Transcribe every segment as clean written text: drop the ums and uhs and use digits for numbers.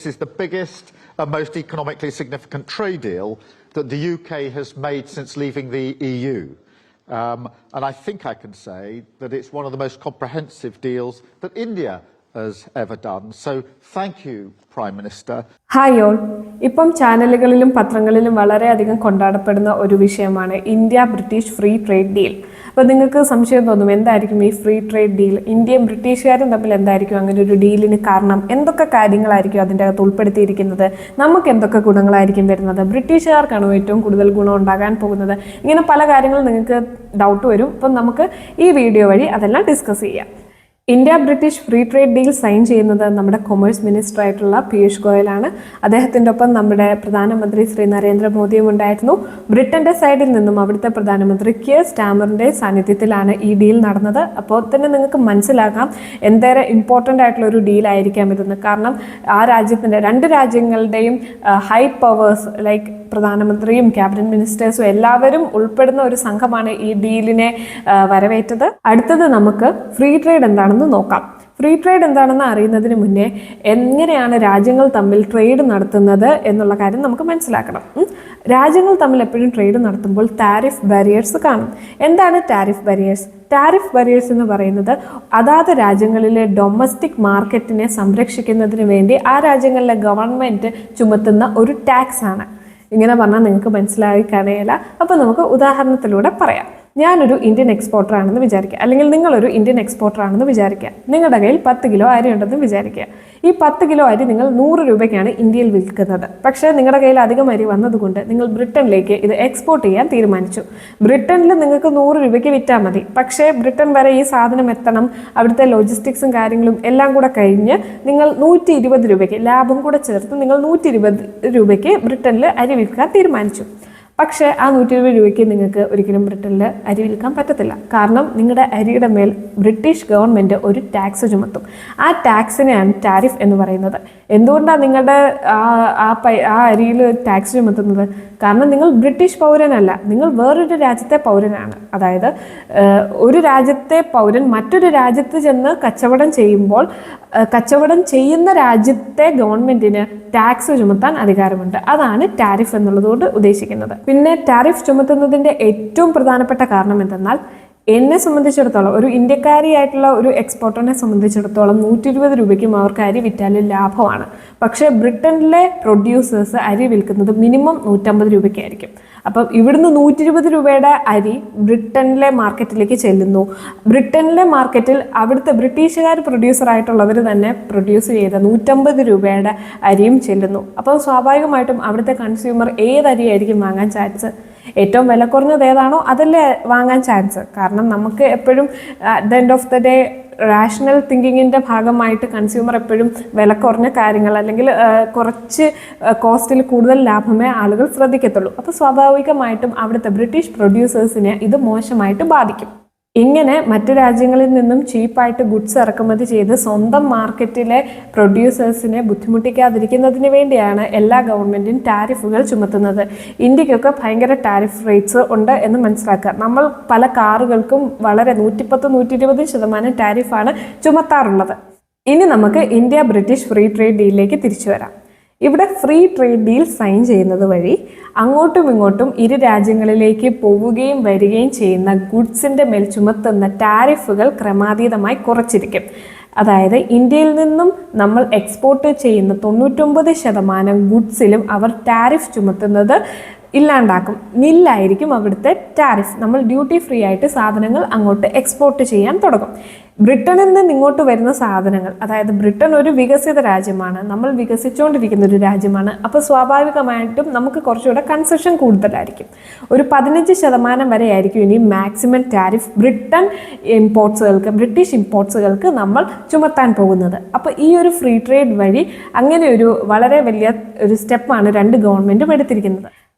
This is the biggest and most economically significant trade deal that the UK has made since leaving the EU. And I think I can say that it's one of the most comprehensive deals that India has ever done. So thank you, Prime Minister. Hi all. ഇപ്പം ചാനലുകളിലും പത്രങ്ങളിലും വളരെയധികം കൊണ്ടാടപ്പെടുന്ന ഒരു വിഷയമാണ് India British free trade deal. അപ്പോൾ നിങ്ങൾക്ക് സംശയം തോന്നും, എന്തായിരിക്കും ഈ ഫ്രീ ട്രേഡ് ഡീൽ? ഇന്ത്യയും ബ്രിട്ടീഷുകാരും തമ്മിൽ എന്തായിരിക്കും അങ്ങനെ ഒരു ഡീലിന് കാരണം? എന്തൊക്കെ കാര്യങ്ങളായിരിക്കും അതിൻ്റെ അകത്ത് ഉൾപ്പെടുത്തിയിരിക്കുന്നത്? നമുക്ക് എന്തൊക്കെ ഗുണങ്ങളായിരിക്കും വരുന്നത്? ബ്രിട്ടീഷുകാർക്കാണോ ഏറ്റവും കൂടുതൽ ഗുണം ഉണ്ടാകാൻ പോകുന്നത്? ഇങ്ങനെ പല കാര്യങ്ങളും നിങ്ങൾക്ക് ഡൗട്ട് വരും. അപ്പം നമുക്ക് ഈ വീഡിയോ വഴി അതെല്ലാം ഡിസ്കസ് ചെയ്യാം. India British free trade deal sign ചെയ്യുന്നത് നമ്മുടെ കൊമേഴ്സ് മിനിസ്റ്റർ ആയിട്ടുള്ള പീയൂഷ് ഗോയലാണ്. അദ്ദേഹത്തിൻ്റെ ഒപ്പം നമ്മുടെ പ്രധാനമന്ത്രി ശ്രീ നരേന്ദ്രമോദിയും ഉണ്ടായിരുന്നു. ബ്രിട്ടന്റെ സൈഡിൽ നിന്നും അവിടുത്തെ പ്രധാനമന്ത്രി കിയർ സ്റ്റാമറിന്റെ സാന്നിധ്യത്തിലാണ് ഈ ഡീൽ നടന്നത്. അപ്പോൾ തന്നെ നിങ്ങൾക്ക് മനസ്സിലാക്കാം എന്തേറെ ഇമ്പോർട്ടൻ്റ് ആയിട്ടുള്ള ഒരു ഡീലായിരിക്കാം ഇതെന്ന്. കാരണം ആ രാജ്യത്തിൻ്റെ രണ്ട് രാജ്യങ്ങളുടെയും ഹൈ പവേഴ്സ് ലൈക്ക് പ്രധാനമന്ത്രിയും ക്യാബിനറ്റ് മിനിസ്റ്റേഴ്സും എല്ലാവരും ഉൾപ്പെടുന്ന ഒരു സംഘമാണ് ഈ ഡീലിനെ വരവേറ്റത്. അടുത്തത് നമുക്ക് ഫ്രീ ട്രേഡ് എന്താണെന്ന് നോക്കാം. ഫ്രീ ട്രേഡ് എന്താണെന്ന് അറിയുന്നതിന് മുന്നേ എങ്ങനെയാണ് രാജ്യങ്ങൾ തമ്മിൽ ട്രേഡ് നടത്തുന്നത് എന്നുള്ള കാര്യം നമുക്ക് മനസ്സിലാക്കണം. രാജ്യങ്ങൾ തമ്മിൽ എപ്പോഴും ട്രേഡ് നടത്തുമ്പോൾ ടാരിഫ് ബാരിയേഴ്സ് കാണും. എന്താണ് ടാരിഫ് ബാരിയേഴ്സ്? ടാരിഫ് ബാരിയേഴ്സ് എന്ന് പറയുന്നത് അതാത് രാജ്യങ്ങളിലെ ഡൊമസ്റ്റിക് മാർക്കറ്റിനെ സംരക്ഷിക്കുന്നതിന് വേണ്ടി ആ രാജ്യങ്ങളിലെ ഗവൺമെൻറ് ചുമത്തുന്ന ഒരു ടാക്സ് ആണ്. ഇങ്ങനെ പറഞ്ഞാൽ നിങ്ങൾക്ക് മനസ്സിലായി കാണുകയില്ല. അപ്പോൾ നമുക്ക് ഉദാഹരണത്തിലൂടെ പറയാം. ഞാനൊരു ഇന്ത്യൻ എക്സ്പോർട്ടർ ആണെന്ന് വിചാരിക്കുക, അല്ലെങ്കിൽ നിങ്ങളൊരു ഇന്ത്യൻ എക്സ്പോർട്ടർ ആണെന്ന് വിചാരിക്കുക. നിങ്ങളുടെ കയ്യിൽ 10 കിലോ അരി ഉണ്ടെന്ന് വിചാരിക്കുക. ഈ 10 കിലോ അരി നിങ്ങൾ 100 രൂപയ്ക്കാണ് ഇന്ത്യയിൽ വിൽക്കുന്നത്. പക്ഷേ നിങ്ങളുടെ കയ്യിൽ അധികം അരി വന്നതുകൊണ്ട് നിങ്ങൾ ബ്രിട്ടനിലേക്ക് ഇത് എക്സ്പോർട്ട് ചെയ്യാൻ തീരുമാനിച്ചു. ബ്രിട്ടനിൽ നിങ്ങൾക്ക് 100 രൂപയ്ക്ക് വിറ്റാൽ മതി. പക്ഷേ ബ്രിട്ടൻ വരെ ഈ സാധനം എത്തണം, അവിടുത്തെ ലോജിസ്റ്റിക്സും കാര്യങ്ങളും എല്ലാം കൂടെ കഴിഞ്ഞ് നിങ്ങൾ 120 രൂപയ്ക്ക് ലാഭം കൂടെ ചേർത്ത് നിങ്ങൾ 120 രൂപയ്ക്ക് ബ്രിട്ടനിൽ അരി വിൽക്കാൻ തീരുമാനിച്ചു. പക്ഷേ ആ 120 രൂപയ്ക്ക് നിങ്ങൾക്ക് ഒരിക്കലും ബ്രിട്ടനിൽ അരി വിൽക്കാൻ പറ്റത്തില്ല. കാരണം നിങ്ങളുടെ അരിയുടെ മേൽ ബ്രിട്ടീഷ് ഗവൺമെൻറ് ഒരു ടാക്സ് ചുമത്തും. ആ ടാക്സിനെയാണ് ടാരിഫ് എന്ന് പറയുന്നത്. എന്തുകൊണ്ടാണ് നിങ്ങളുടെ ആ അരിയിൽ ടാക്സ് ചുമത്തുന്നത്? കാരണം നിങ്ങൾ ബ്രിട്ടീഷ് പൗരനല്ല, നിങ്ങൾ വേറൊരു രാജ്യത്തെ പൗരനാണ്. അതായത് ഒരു രാജ്യത്തെ പൗരൻ മറ്റൊരു രാജ്യത്ത് ചെന്ന് കച്ചവടം ചെയ്യുമ്പോൾ കച്ചവടം ചെയ്യുന്ന രാജ്യത്തെ ഗവൺമെൻറ്റിന് ടാക്സ് ചുമത്താൻ അധികാരമുണ്ട്. അതാണ് ടാരിഫ് എന്നുള്ളതുകൊണ്ട് ഉദ്ദേശിക്കുന്നത്. പിന്നെ ടാരിഫ് ചുമത്തുന്നതിൻ്റെ ഏറ്റവും പ്രധാനപ്പെട്ട കാരണം എന്തെന്നാൽ, എന്നെ സംബന്ധിച്ചിടത്തോളം ഒരു ഇന്ത്യക്കാരിയായിട്ടുള്ള ഒരു എക്സ്പോർട്ടറിനെ സംബന്ധിച്ചിടത്തോളം 120 രൂപയ്ക്കും അവർക്ക് അരി വിറ്റാലും ലാഭമാണ്. പക്ഷേ ബ്രിട്ടനിലെ പ്രൊഡ്യൂസേഴ്സ് അരി വിൽക്കുന്നത് മിനിമം 150 രൂപയ്ക്കായിരിക്കും. അപ്പം ഇവിടുന്ന് 120 രൂപയുടെ അരി ബ്രിട്ടനിലെ മാർക്കറ്റിലേക്ക് ചെല്ലുന്നു. ബ്രിട്ടനിലെ മാർക്കറ്റിൽ അവിടുത്തെ ബ്രിട്ടീഷുകാർ പ്രൊഡ്യൂസറായിട്ടുള്ളവർ തന്നെ പ്രൊഡ്യൂസ് ചെയ്ത 150 രൂപയുടെ അരിയും ചെല്ലുന്നു. അപ്പം സ്വാഭാവികമായിട്ടും അവിടുത്തെ കൺസ്യൂമർ ഏതരിയായിരിക്കും വാങ്ങാൻ ചാൻസ്? ഏറ്റവും വില കുറഞ്ഞത് ഏതാണോ അതല്ലേ വാങ്ങാൻ ചാൻസ്. കാരണം നമുക്ക് എപ്പോഴും at the end of the day rational തിങ്കിങ്ങിൻ്റെ ഭാഗമായിട്ട് കൺസ്യൂമർ എപ്പോഴും വില കുറഞ്ഞ കാര്യങ്ങൾ അല്ലെങ്കിൽ കുറച്ച് കോസ്റ്റിൽ കൂടുതൽ ലാഭമേ ആളുകൾ ശ്രദ്ധിക്കത്തുള്ളൂ. അപ്പോൾ സ്വാഭാവികമായിട്ടും അവിടുത്തെ ബ്രിട്ടീഷ് പ്രൊഡ്യൂസേഴ്സിനെ ഇത് മോശമായിട്ട് ബാധിക്കും. ഇങ്ങനെ മറ്റു രാജ്യങ്ങളിൽ നിന്നും ചീപ്പായിട്ട് ഗുഡ്സ് ഇറക്കുമതി ചെയ്ത് സ്വന്തം മാർക്കറ്റിലെ പ്രൊഡ്യൂസേഴ്സിനെ ബുദ്ധിമുട്ടിക്കാതിരിക്കുന്നതിന് വേണ്ടിയാണ് എല്ലാ ഗവൺമെൻറ്റും ടാരിഫുകൾ ചുമത്തുന്നത്. ഇന്ത്യക്കൊക്കെ ഭയങ്കര ടാരിഫ് റേറ്റ്സ് ഉണ്ട് എന്ന് മനസ്സിലാക്കുക. നമ്മൾ പല കാറുകൾക്കും വളരെ 110-120% ടാരിഫാണ് ചുമത്താറുള്ളത്. ഇനി നമുക്ക് ഇന്ത്യ ബ്രിട്ടീഷ് ഫ്രീ ട്രേഡ് ഡീലിലേക്ക് തിരിച്ചു വരാം. ഇവിടെ ഫ്രീ ട്രേഡ് ഡീൽ സൈൻ ചെയ്യുന്നത് വഴി അങ്ങോട്ടും ഇങ്ങോട്ടും ഇരു രാജ്യങ്ങളിലേക്ക് പോവുകയും വരികയും ചെയ്യുന്ന ഗുഡ്സിൻ്റെ മേൽ ചുമത്തുന്ന ടാരിഫുകൾ ക്രമാതീതമായി കുറച്ചിരിക്കും. അതായത് ഇന്ത്യയിൽ നിന്നും നമ്മൾ എക്സ്പോർട്ട് ചെയ്യുന്ന 99% ഗുഡ്സിലും അവർ ടാരിഫ് ചുമത്തുന്നത് ഇല്ലാണ്ടാക്കും. നില്ലായിരിക്കും അവിടുത്തെ ടാരിഫ്. നമ്മൾ ഡ്യൂട്ടി ഫ്രീ ആയിട്ട് സാധനങ്ങൾ അങ്ങോട്ട് എക്സ്പോർട്ട് ചെയ്യാൻ തുടങ്ങും. ബ്രിട്ടനിൽ നിന്ന് ഇങ്ങോട്ട് വരുന്ന സാധനങ്ങൾ, അതായത് ബ്രിട്ടൻ ഒരു വികസിത രാജ്യമാണ്, നമ്മൾ വികസിച്ചുകൊണ്ടിരിക്കുന്ന ഒരു രാജ്യമാണ്. അപ്പോൾ സ്വാഭാവികമായിട്ടും നമുക്ക് കുറച്ചുകൂടെ കൺസെഷൻ കൂടുതലായിരിക്കും. ഒരു 15% വരെ ആയിരിക്കും ഇനി മാക്സിമം ടാരിഫ് ബ്രിട്ടീഷ് ഇമ്പോർട്ട്സുകൾക്ക് നമ്മൾ ചുമത്താൻ പോകുന്നത്. അപ്പോൾ ഈ ഒരു ഫ്രീ ട്രേഡ് വഴി അങ്ങനെ ഒരു വളരെ വലിയ ഒരു സ്റ്റെപ്പാണ് രണ്ട് ഗവൺമെൻറ്റും എടുത്തിരിക്കുന്നത്.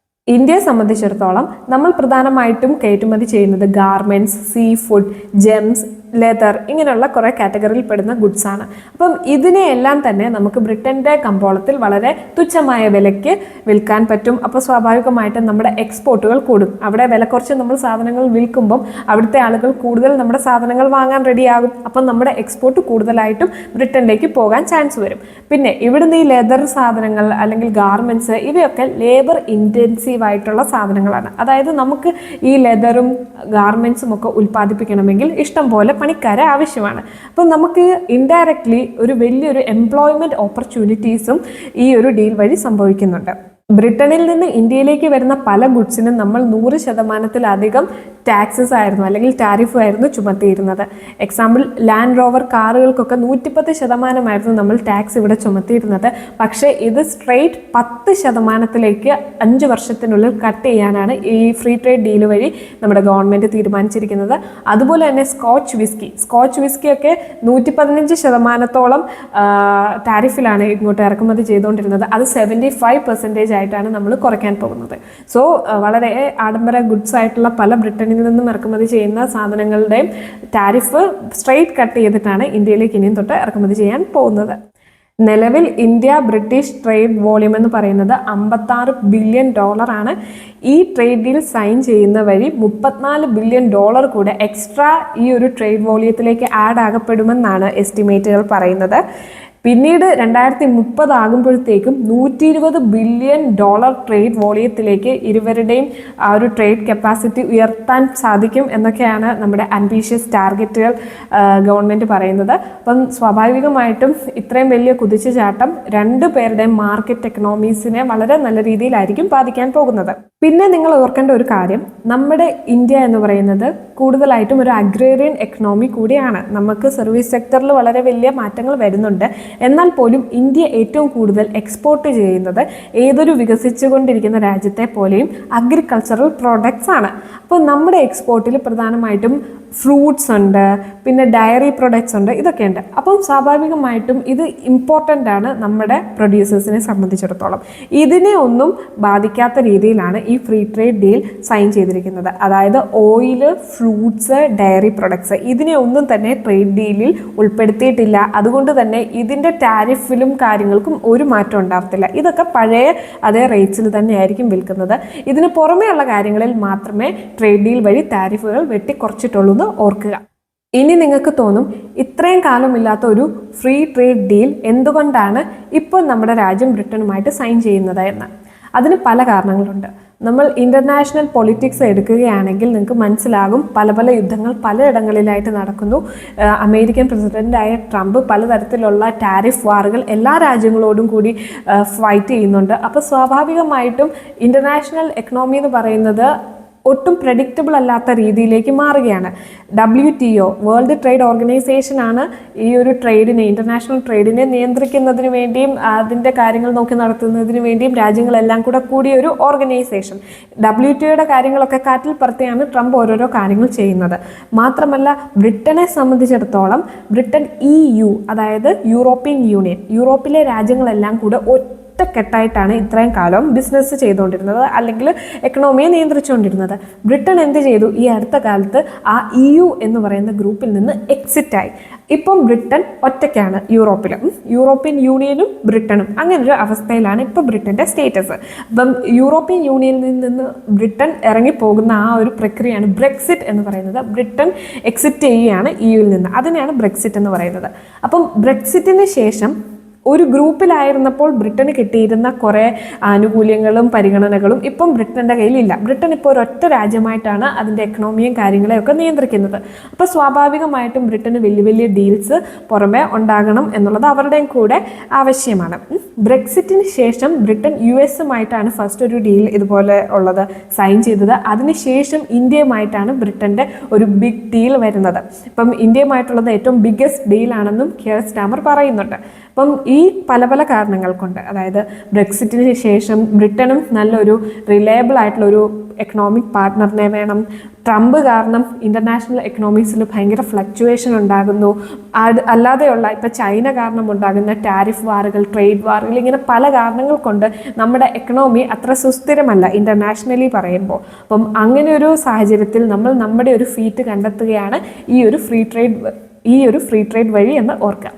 ഇന്ത്യയെ സംബന്ധിച്ചിടത്തോളം നമ്മൾ പ്രധാനമായിട്ടും കയറ്റുമതി ചെയ്യുന്നത് garments, sea food, Gems, leather, ഇങ്ങനെയുള്ള കുറേ കാറ്റഗറിയിൽ പെടുന്ന ഗുഡ്സ് ആണ്. അപ്പം ഇതിനെയെല്ലാം തന്നെ നമുക്ക് ബ്രിട്ടൻ്റെ കമ്പോളത്തിൽ വളരെ തുച്ഛമായ വിലയ്ക്ക് വിൽക്കാൻ പറ്റും. അപ്പോൾ സ്വാഭാവികമായിട്ടും നമ്മുടെ എക്സ്പോർട്ടുകൾ കൂടും. അവിടെ വില കുറച്ച് നമ്മൾ സാധനങ്ങൾ വിൽക്കുമ്പം അവിടുത്തെ ആളുകൾ കൂടുതൽ നമ്മുടെ സാധനങ്ങൾ വാങ്ങാൻ റെഡിയാകും. അപ്പം നമ്മുടെ എക്സ്പോർട്ട് കൂടുതലായിട്ടും ബ്രിട്ടനിലേക്ക് പോകാൻ ചാൻസ് വരും. പിന്നെ ഇവിടുന്ന് ഈ ലെതർ സാധനങ്ങൾ അല്ലെങ്കിൽ ഗാർമെൻറ്റ്സ് ഇവയൊക്കെ ലേബർ ഇൻറ്റൻസീവ് ആയിട്ടുള്ള സാധനങ്ങളാണ്. അതായത് നമുക്ക് ഈ ലെതറും ഗാർമെൻറ്റ്സും ഒക്കെ ഉൽപ്പാദിപ്പിക്കണമെങ്കിൽ ഇഷ്ടം പോലെ പണിക്കാരെ ആവശ്യമാണ്. അപ്പം നമുക്ക് ഇൻഡയറക്ട്ലി ഒരു വലിയൊരു എംപ്ലോയ്മെൻറ്റ് ഓപ്പർച്യൂണിറ്റീസും ഈ ഒരു ഡീൽ വഴി സംഭവിക്കുന്നുണ്ട്. ബ്രിട്ടനിൽ നിന്ന് ഇന്ത്യയിലേക്ക് വരുന്ന പല ഗുഡ്സിനും നമ്മൾ 100%-ലധികം ടാക്സസ് ആയിരുന്നു അല്ലെങ്കിൽ ടാരിഫ് ആയിരുന്നു ചുമത്തിയിരുന്നത്. എക്സാമ്പിൾ ലാൻഡ് റോവർ കാറുകൾക്കൊക്കെ 110% നമ്മൾ ടാക്സ് ഇവിടെ ചുമത്തിയിരുന്നത്. പക്ഷേ ഇത് സ്ട്രെയിറ്റ് 10%-ലേക്ക് 5 വർഷത്തിനുള്ളിൽ കട്ട് ചെയ്യാനാണ് ഈ ഫ്രീ ട്രേഡ് ഡീൽ വഴി നമ്മുടെ ഗവൺമെൻറ് തീരുമാനിച്ചിരിക്കുന്നത്. അതുപോലെ തന്നെ സ്കോച്ച് വിസ്കിയൊക്കെ 115%-ഓളം ടാരിഫിലാണ് ഇങ്ങോട്ട് ഇറക്കുമതി ചെയ്തുകൊണ്ടിരുന്നത്. അത് 75% ആയിട്ടാണ് നമ്മൾ കുറയ്ക്കാൻ പോകുന്നത്. സോ വളരെ ആഡംബര ഗുഡ്സ് ആയിട്ടുള്ള പല ബ്രിട്ടനിൽ നിന്നും ഇറക്കുമതി ചെയ്യുന്ന സാധനങ്ങളുടെയും ടാരിഫ് സ്ട്രെയിറ്റ് കട്ട് ചെയ്തിട്ടാണ് ഇന്ത്യയിലേക്ക് ഇനിയും തൊട്ട് ഇറക്കുമതി ചെയ്യാൻ പോകുന്നത്. നിലവിൽ ഇന്ത്യ ബ്രിട്ടീഷ് ട്രേഡ് വോളിയം എന്ന് പറയുന്നത് $56 ബില്യൺ ആണ്. ഈ ട്രേഡ് ഡീൽ സൈൻ ചെയ്യുന്ന വഴി $34 ബില്യൺ കൂടെ എക്സ്ട്രാ ഈ ഒരു ട്രേഡ് വോളിയത്തിലേക്ക് ആഡ് ആകപ്പെടുമെന്നാണ് എസ്റ്റിമേറ്റുകൾ പറയുന്നത്. പിന്നീട് 2030 ആകുമ്പോഴത്തേക്കും $120 ബില്യൺ ട്രേഡ് വോളിയത്തിലേക്ക് ഇരുവരുടെയും ആ ഒരു ട്രേഡ് കപ്പാസിറ്റി ഉയർത്താൻ സാധിക്കും എന്നൊക്കെയാണ് നമ്മുടെ അംബീഷ്യസ് ടാർഗറ്റുകൾ ഗവൺമെൻറ് പറയുന്നത്. അപ്പം സ്വാഭാവികമായിട്ടും ഇത്രയും വലിയ കുതിച്ചുചാട്ടം രണ്ടു പേരുടെയും മാർക്കറ്റ് എക്കണോമീസിനെ വളരെ നല്ല രീതിയിലായിരിക്കും ബാധിക്കാൻ പോകുന്നത്. പിന്നെ നിങ്ങൾ ഓർക്കേണ്ട ഒരു കാര്യം, നമ്മുടെ ഇന്ത്യ എന്ന് പറയുന്നത് കൂടുതലായിട്ടും ഒരു അഗ്രേറിയൻ എക്കണോമി കൂടിയാണ്. നമുക്ക് സർവീസ് സെക്ടറിൽ വളരെ വലിയ മാറ്റങ്ങൾ വരുന്നുണ്ട്. എന്നാൽ പോലും ഇന്ത്യ ഏറ്റവും കൂടുതൽ എക്സ്പോർട്ട് ചെയ്യുന്നത് ഏതൊരു വികസിച്ചുകൊണ്ടിരിക്കുന്ന രാജ്യത്തെ പോലെയും അഗ്രികൾച്ചറൽ പ്രോഡക്ട്സ് ആണ്. അപ്പോൾ നമ്മുടെ എക്സ്പോർട്ടിൽ പ്രധാനമായിട്ടും ഫ്രൂട്ട്സ് ഉണ്ട്, പിന്നെ ഡയറി പ്രൊഡക്ട്സ് ഉണ്ട്, ഇതൊക്കെ ഉണ്ട്. അപ്പം സ്വാഭാവികമായിട്ടും ഇത് ഇമ്പോർട്ടൻ്റ് ആണ് നമ്മുടെ പ്രൊഡ്യൂസേഴ്സിനെ സംബന്ധിച്ചിടത്തോളം. ഇതിനെ ഒന്നും ബാധിക്കാത്ത രീതിയിലാണ് ഈ ഫ്രീ ട്രേഡ് ഡീൽ സൈൻ ചെയ്തിരിക്കുന്നത്. അതായത് ഓയില്, ഫ്രൂട്ട്സ്, ഡയറി പ്രൊഡക്ട്സ് ഇതിനെ ഒന്നും തന്നെ ട്രേഡ് ഡീലിൽ ഉൾപ്പെടുത്തിയിട്ടില്ല. അതുകൊണ്ട് തന്നെ ഇതിൻ്റെ ടാരിഫിലും കാര്യങ്ങൾക്കും ഒരു മാറ്റം ഉണ്ടാകത്തില്ല. ഇതൊക്കെ പഴയ അതേ റേറ്റ്സിൽ തന്നെയായിരിക്കും വിൽക്കുന്നത്. ഇതിന് പുറമേയുള്ള കാര്യങ്ങളിൽ മാത്രമേ ട്രേഡ് ഡീൽ വഴി ടാരിഫുകൾ വെട്ടിക്കുറച്ചിട്ടുള്ളൂ ഓർക്കുക. ഇനി നിങ്ങൾക്ക് തോന്നും ഇത്രയും കാലമില്ലാത്ത ഒരു ഫ്രീ ട്രേഡ് ഡീൽ എന്തുകൊണ്ടാണ് ഇപ്പോൾ നമ്മുടെ രാജ്യം ബ്രിട്ടനുമായിട്ട് സൈൻ ചെയ്യുന്നത് എന്ന്. അതിന് പല കാരണങ്ങളുണ്ട്. നമ്മൾ ഇൻ്റർനാഷണൽ പൊളിറ്റിക്സ് എടുക്കുകയാണെങ്കിൽ നിങ്ങൾക്ക് മനസ്സിലാകും, പല പല യുദ്ധങ്ങൾ പലയിടങ്ങളിലായിട്ട് നടക്കുന്നു. അമേരിക്കൻ പ്രസിഡൻ്റായ ട്രംപ് പലതരത്തിലുള്ള ടാരിഫ് വാറുകൾ എല്ലാ രാജ്യങ്ങളോടും കൂടി ഫൈറ്റ് ചെയ്യുന്നുണ്ട്. അപ്പോൾ സ്വാഭാവികമായിട്ടും ഇൻ്റർനാഷണൽ എക്കണോമി എന്ന് പറയുന്നത് ഒട്ടും പ്രഡിക്റ്റബിൾ അല്ലാത്ത രീതിയിലേക്ക് മാറുകയാണ്. WTO വേൾഡ് ട്രേഡ് ഓർഗനൈസേഷനാണ് ഈ ഒരു ട്രേഡിനെ, ഇൻ്റർനാഷണൽ ട്രേഡിനെ നിയന്ത്രിക്കുന്നതിന് വേണ്ടിയും അതിൻ്റെ കാര്യങ്ങൾ നോക്കി നടത്തുന്നതിന് വേണ്ടിയും രാജ്യങ്ങളെല്ലാം കൂടെ കൂടിയ ഒരു ഓർഗനൈസേഷൻ. WTOയുടെ കാര്യങ്ങളൊക്കെ കാറ്റിൽ പറത്തിയാണ് ട്രംപ് ഓരോരോ കാര്യങ്ങൾ ചെയ്യുന്നത്. മാത്രമല്ല ബ്രിട്ടനെ സംബന്ധിച്ചിടത്തോളം ബ്രിട്ടൻ EU അതായത് യൂറോപ്യൻ യൂണിയൻ, യൂറോപ്പിലെ രാജ്യങ്ങളെല്ലാം കൂടെ ഒറ്റക്കെട്ടായിട്ടാണ് ഇത്രയും കാലം ബിസിനസ് ചെയ്തുകൊണ്ടിരുന്നത് അല്ലെങ്കിൽ എക്കണോമിയെ നിയന്ത്രിച്ചുകൊണ്ടിരുന്നത്. ബ്രിട്ടൻ എന്ത് ചെയ്തു? ഈ അടുത്ത കാലത്ത് ആ EU എന്ന് പറയുന്ന ഗ്രൂപ്പിൽ നിന്ന് എക്സിറ്റായി. ഇപ്പം ബ്രിട്ടൻ ഒറ്റയ്ക്കാണ് യൂറോപ്പിലും, യൂറോപ്യൻ യൂണിയനും ബ്രിട്ടനും. അങ്ങനൊരു അവസ്ഥയിലാണ് ഇപ്പോൾ ബ്രിട്ടൻ്റെ സ്റ്റേറ്റസ്. അപ്പം യൂറോപ്യൻ യൂണിയനിൽ നിന്ന് ബ്രിട്ടൻ ഇറങ്ങിപ്പോകുന്ന ആ ഒരു പ്രക്രിയയാണ് ബ്രെക്സിറ്റ് എന്ന് പറയുന്നത്. ബ്രിട്ടൻ എക്സിറ്റ് ചെയ്യുകയാണ് EUവിൽ നിന്ന്. അതിനെയാണ് ബ്രെക്സിറ്റ് എന്ന് പറയുന്നത്. അപ്പം ബ്രെക്സിറ്റിന് ശേഷം ഒരു ഗ്രൂപ്പിലായിരുന്നപ്പോൾ ബ്രിട്ടന് കിട്ടിയിരുന്ന കുറേ ആനുകൂല്യങ്ങളും പരിഗണനകളും ഇപ്പം ബ്രിട്ടൻ്റെ കയ്യിലില്ല. ബ്രിട്ടൻ ഇപ്പോൾ ഒരൊറ്റ രാജ്യമായിട്ടാണ് അതിൻ്റെ എക്കണോമിയും കാര്യങ്ങളെയൊക്കെ നിയന്ത്രിക്കുന്നത്. അപ്പോൾ സ്വാഭാവികമായിട്ടും ബ്രിട്ടന് വലിയ വലിയ ഡീൽസ് പുറമെ ഉണ്ടാകണം എന്നുള്ളത് അവരുടെയും കൂടെ ആവശ്യമാണ്. ബ്രെക്സിറ്റിന് ശേഷം ബ്രിട്ടൻ US-ഉമായിട്ടാണ് ഫസ്റ്റ് ഒരു ഡീൽ ഇതുപോലെ ഉള്ളത് സൈൻ ചെയ്തത്. അതിനുശേഷം ഇന്ത്യയുമായിട്ടാണ് ബ്രിട്ടൻ്റെ ഒരു ബിഗ് ഡീൽ വരുന്നത്. ഇപ്പം ഇന്ത്യയുമായിട്ടുള്ളത് ഏറ്റവും ബിഗ്ഗസ്റ്റ് ഡീലാണെന്നും കെയർ സ്റ്റാമർ പറയുന്നുണ്ട്. അപ്പം ഈ പല പല കാരണങ്ങൾ കൊണ്ട്, അതായത് ബ്രെക്സിറ്റിന് ശേഷം ബ്രിട്ടനും നല്ലൊരു റിലയബിൾ ആയിട്ടുള്ള ഒരു എക്കണോമിക് പാർട്ട്ണറിനെ വേണം. ട്രംപ് കാരണം ഇൻ്റർനാഷണൽ എക്കണോമിക്സിൽ ഭയങ്കര ഫ്ലക്ച്വേഷൻ ഉണ്ടാകുന്നു. അല്ലാതെയുള്ള ഇപ്പോൾ ചൈന കാരണം ഉണ്ടാകുന്ന ടാരിഫ് വാറുകൾ, ട്രേഡ് വാറുകൾ, ഇങ്ങനെ പല കാരണങ്ങൾ കൊണ്ട് നമ്മുടെ എക്കണോമി അത്ര സുസ്ഥിരമല്ല ഇൻ്റർനാഷണലി പറയുമ്പോൾ. അപ്പം അങ്ങനെ ഒരു സാഹചര്യത്തിൽ നമ്മൾ നമ്മുടെ ഒരു ഫീറ്റ് കണ്ടെത്തുകയാണ് ഈ ഒരു ഫ്രീ ട്രേഡ് വഴി എന്ന് ഓർക്കാം.